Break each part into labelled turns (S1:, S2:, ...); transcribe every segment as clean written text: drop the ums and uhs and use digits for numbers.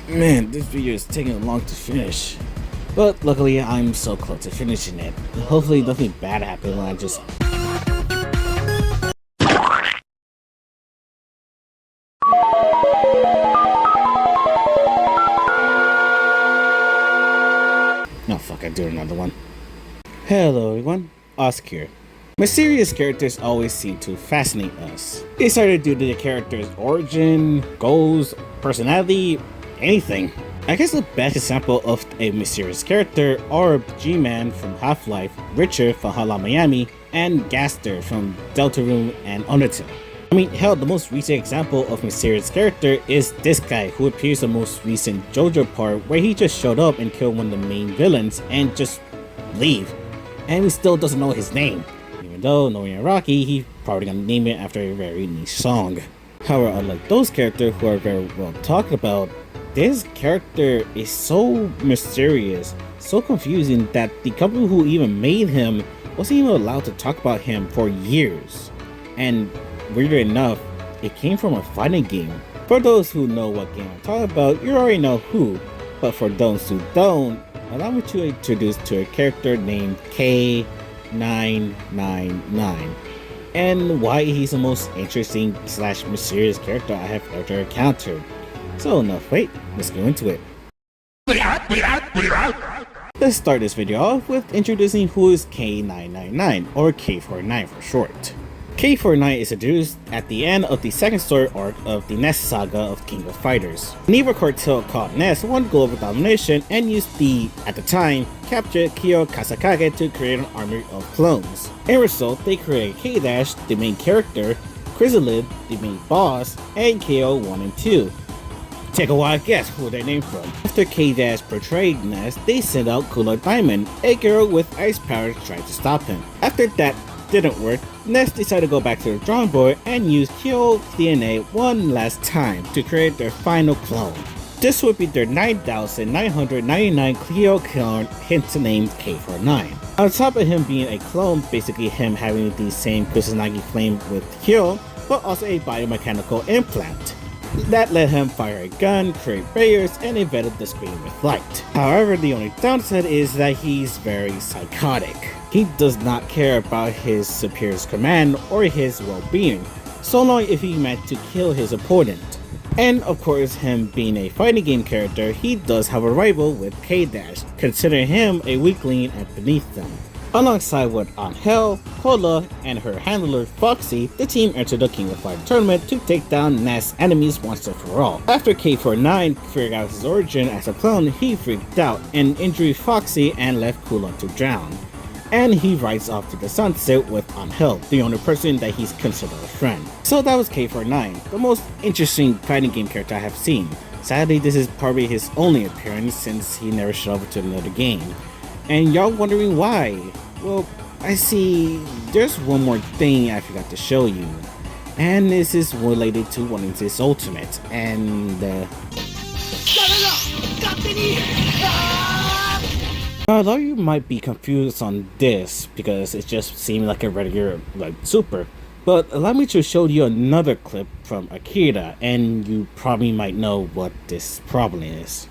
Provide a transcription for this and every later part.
S1: Man, this video is taking long to finish. But luckily, I'm so close to finishing it. Hopefully nothing bad happens when I just... No, fuck, I do another one. Hello everyone, Oscar here. Mysterious characters always seem to fascinate us. They started due to the character's origin, goals, personality, anything. I guess the best example of a mysterious character are G-Man from Half-Life, Richard from Hotline Miami, and Gaster from Deltarune and Undertale. I mean, hell, the most recent example of mysterious character is this guy who appears in the most recent JoJo part where he just showed up and killed one of the main villains and just leave. And he still doesn't know his name. Even though, knowing Rocky, he probably gonna name it after a very niche song. However, unlike those characters who are very well talked about, this character is so mysterious, so confusing that the company who even made him wasn't even allowed to talk about him for years. And weirdly enough, it came from a fighting game. For those who know what game I'm talking about, you already know who. But for those who don't, allow me to introduce to a character named k9999 and why he's the most interesting / mysterious character I have ever encountered. So enough wait, let's go into it. Let's start this video off with introducing who is K999 or K49 for short. K49 is introduced at the end of the second story arc of the Ness saga of King of Fighters. An evil cartel called Ness won global domination and used the, at the time, captured Kyo Kasakage to create an army of clones. In result, they created K-Dash, the main character, Chrysalid, the main boss, and KO 1 and 2. Take a wild guess who they named from. After K-Dash portrayed Ness, they sent out Cooler Diamond, a girl with ice powers to try to stop him. After that didn't work, Ness decided to go back to the drawing board and use Kyo DNA one last time to create their final clone. This would be their 9,999 Kyo clone, hence the name K49. On top of him being a clone, basically him having the same Kusanagi flame with Kyo, but also a biomechanical implant. That let him fire a gun, create barriers, and invaded the screen with light. However, the only downside is that he's very psychotic. He does not care about his superior's command or his well-being, so long if he meant to kill his opponent. And of course, him being a fighting game character, he does have a rival with K-Dash, considering him a weakling and beneath them. Alongside with Angel, Cola, and her handler Foxy, the team entered the King of Fighters tournament to take down Ness' enemies once and for all. After K49 figured out his origin as a clone, he freaked out and injured Foxy and left Kula to drown. And he rides off to the sunset with Angel, the only person that he's considered a friend. So that was K49, the most interesting fighting game character I have seen. Sadly, this is probably his only appearance since he never showed up to another game. And y'all wondering why? Well, I see there's one more thing I forgot to show you. And this is related to one of his ultimates, and a lot of you might be confused on this because it just seemed like a regular super. But allow me to show you another clip from Akira, and you probably might know what this problem is.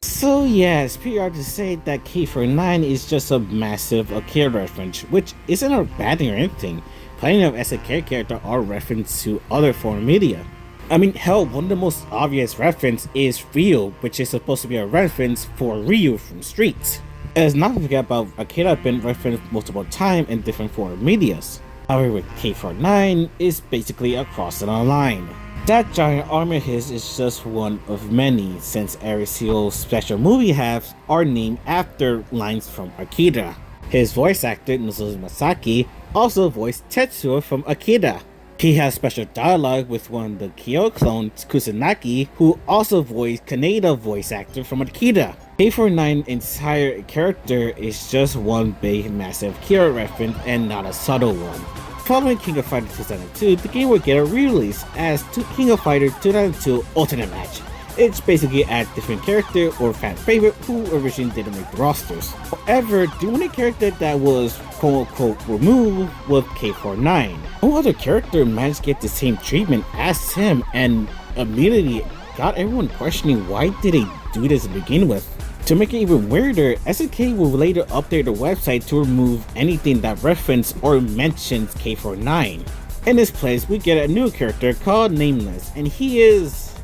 S1: So yeah, it's pretty hard to say that K49 is just a massive Akira reference, which isn't a bad thing or anything. Plenty of SNK characters are referenced to other foreign media. I mean, hell, one of the most obvious reference is Ryu, which is supposed to be a reference for Ryu from Streets. Let's not forget about Akira been referenced multiple times in different foreign medias. However, with K49 is basically across the line. That giant arm of his is just one of many, since every single special movie has are named after lines from Akira. His voice actor, Nozomi Masaki, also voiced Tetsuo from Akira. He has special dialogue with one of the Kyo clones, Kusanagi, who also voiced Kaneda voice actor from Akira. K49's entire character is just one big massive Akira reference and not a subtle one. Following King of Fighters 2002, the game would get a re-release as King of Fighters 2002 Ultimate Match, It's basically a different character or fan favorite who originally didn't make the rosters. However, the only character that was quote-unquote removed was K49. No other character managed to get the same treatment as him, and immediately got everyone questioning why did they do this to begin with. To make it even weirder, SNK will later update the website to remove anything that references or mentions K49. In this place, we get a new character called Nameless, and he is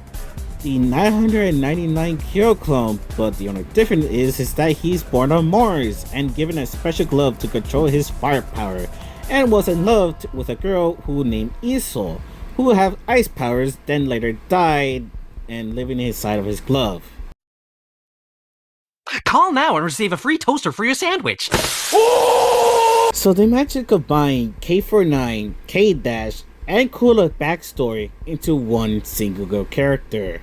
S1: the 999 Kyo clone, but the only difference is that he's born on Mars and given a special glove to control his firepower, and was in love with a girl who named Isol, who have ice powers, then later died and living inside of his glove.
S2: Call now and receive a free toaster for your sandwich.
S1: So they managed to combine K49, K-Dash, and Kula's backstory into one single character.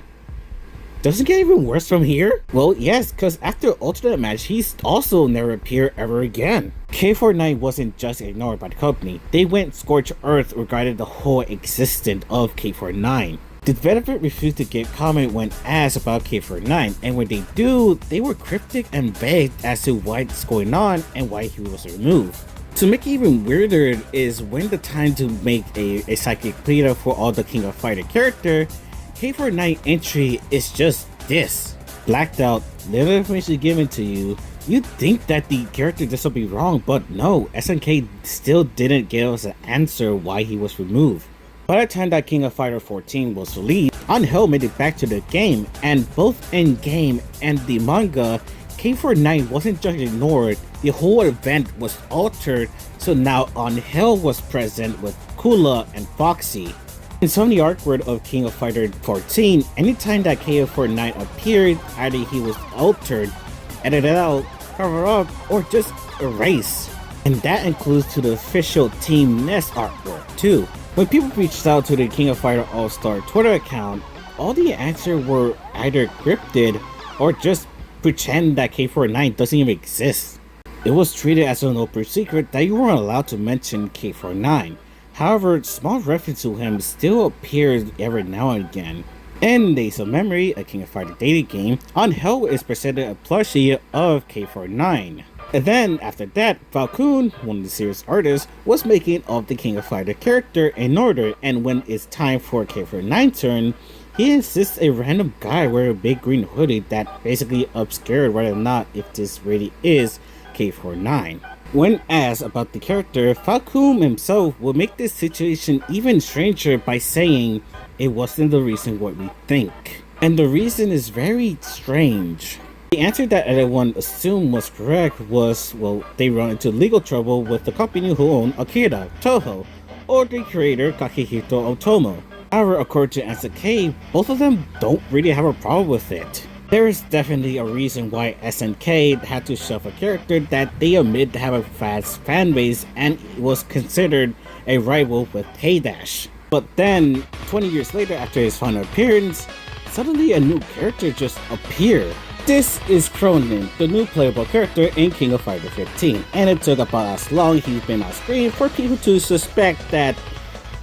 S1: Doesn't get even worse from here? Well, yes, because after Ultimate Match, he's also never appeared ever again. K49 wasn't just ignored by the company, they went scorched earth regarding the whole existence of K49. The developer refused to give comment when asked about K49, and when they do, they were cryptic and vague as to what's going on and why he was removed. To make it even weirder is when the time to make a psychic pleader for all the King of Fighter character, K49 entry is just this. Blacked out, little information given to you. You'd think that the character just would be wrong, but no, SNK still didn't give us an answer why he was removed. By the time that King of Fighter 14 was released, Angel made it back to the game, and both in game and the manga, K49 wasn't just ignored, the whole event was altered, so now Angel was present with Kula and Foxy. In some of the artwork of King of Fighter 14, anytime that K49 appeared, either he was altered, edited out, covered up, or just erased. And that includes to the official Team Nest artwork too. When people reached out to the King of Fighter All-Star Twitter account, all the answers were either cryptid or just pretend that K49 doesn't even exist. It was treated as an open secret that you weren't allowed to mention K49. However, small reference to him still appears every now and again. In Days of Memory, a King of Fighter dating game, Angel is presented a plushie of K49. And then, after that, Falcon, one of the series artists, was making of the King of Fighter character in order, and when it's time for K49's turn, he insists a random guy wear a big green hoodie that basically obscured whether or not if this really is K49. When asked about the character, Falcon himself will make this situation even stranger by saying it wasn't the reason what we think. And the reason is very strange. The answer that everyone assumed was correct was, well, they run into legal trouble with the company who own Akira, Toho, or the creator Kakihito Otomo. However, according to SNK, both of them don't really have a problem with it. There is definitely a reason why SNK had to shove a character that they admit to have a fast fanbase and was considered a rival with K-Dash. But then, 20 years later after his final appearance, suddenly a new character just appeared. This is Krohnen, the new playable character in King of Fighter 15, and it took about as long he's been on screen for people to suspect that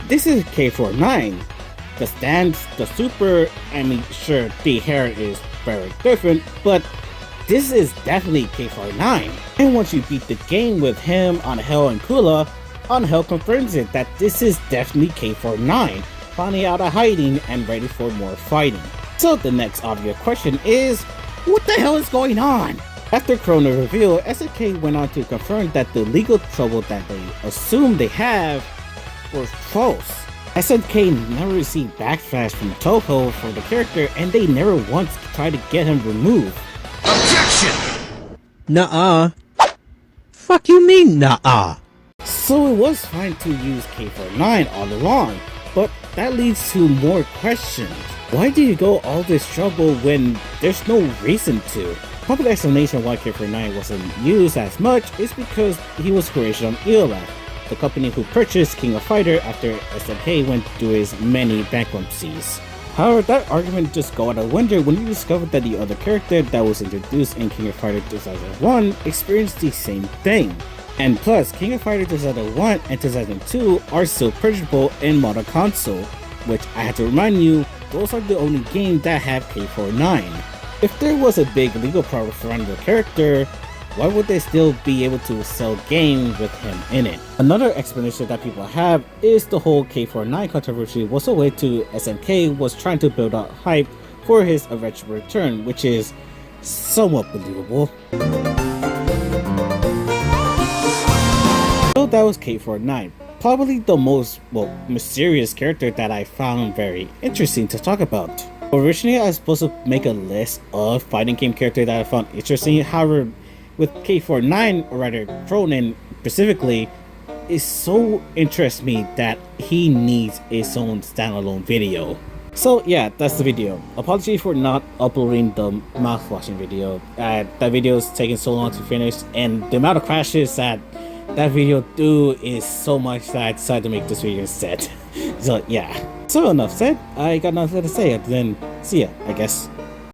S1: this is K49. The stance, the super, I mean sure the hair is very different, but this is definitely K49. And once you beat the game with him, Angel and Kula, Angel confirms it that this is definitely K49, finally out of hiding and ready for more fighting. So the next obvious question is, what the hell is going on? After Krohnen reveal, SNK went on to confirm that the legal trouble that they assumed they have was false. SNK never received backlash from Toho for the character, and they never once tried to get him removed.
S2: Objection!
S3: Nuh-uh. Fuck you mean, nuh-uh?
S1: So it was fine to use K49 all along, but that leads to more questions. Why do you go all this trouble when there's no reason to? Public explanation why K49 wasn't used as much is because he was created on EOLAF, the company who purchased King of Fighter after SNK went through his many bankruptcies. However, that argument just go out of window when you discover that the other character that was introduced in King of Fighter 2001 experienced the same thing. And plus, King of Fighter 2001 and 2002 are still purchasable in modern console, which I have to remind you, those are the only games that have K49. If there was a big legal problem surrounding the character, why would they still be able to sell games with him in it? Another explanation that people have is the whole K49 controversy was a way to SNK was trying to build up hype for his eventual return, which is somewhat believable. So that was K49. Probably the most, mysterious character that I found very interesting to talk about. Originally, I was supposed to make a list of fighting game characters that I found interesting. However, with K49, or rather Krohnen specifically, it so interests me that he needs its own standalone video. So yeah, that's the video. Apology for not uploading the mouthwashing video. That video is taking so long to finish, and the amount of crashes that video do is so much that I decided to make this video instead. So yeah. So enough said, I got nothing to say other than see ya, I guess.